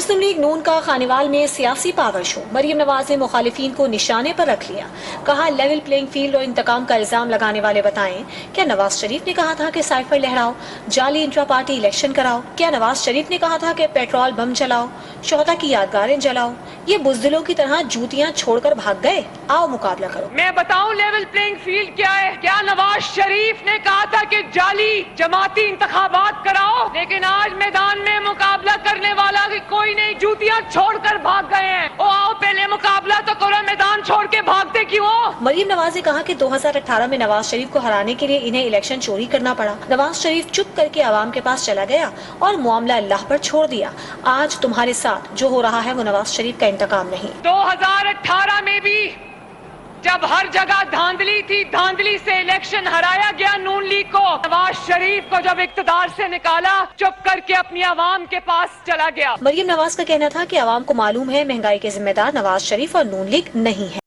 मुस्लिम league नून का खानेवाल में सियासी पावर शो। मरियम नवाज ने मुखालिफिन को निशाने पर रख लिया। कहा लेवल प्लेइंग फील्ड और इंतकाम का इल्जाम लगाने वाले बताएं, क्या नवाज शरीफ ने कहा था कि साइफर लहराओ, जाली इंट्रा पार्टी इलेक्शन कराओ? क्या नवाज शरीफ ने कहा था कि पेट्रोल बम चलाओ, शोहदा की यादगारें जलाओ? ये बुजदिलों की तरह जूतियां छोड़कर भाग गए। आओ मुकाबला करो। मैं बताऊं लेवल प्लेइंग फील्ड क्या है। क्या नवाज शरीफ ने कहा था कि जाली जमाती इंतखाबात कराओ, लेकिन आज मैदान में मुकाबला करने वाला कोई नहीं, जूतियां छोड़कर भाग गए हैं। ओ आओ पहले मुकाबला तो करो, मैदान छोड़ के भागते क्यों हो? मरियम नवाज ने कहा कि 2018 में नवाज शरीफ को हराने के लिए इन्हें इलेक्शन चोरी करना पड़ा। नवाज शरीफ चुप करके आवाम के पास चला गया और मामला अल्लाह पर छोड़ दिया। आज तुम्हारे साथ जो हो रहा है वो नवाज शरीफ का इंतकाम नहीं। 2018 में भी जब हर जगह धांधली थी, धांधली से इलेक्शन हराया गया नून लीग को। नवाज शरीफ को जब इक्तदार से निकाला, चुप करके अपनी आवाम के पास चला गया। मरियम नवाज का कहना था कि आवाम को मालूम है महंगाई के जिम्मेदार नवाज शरीफ और नून लीग नहीं है।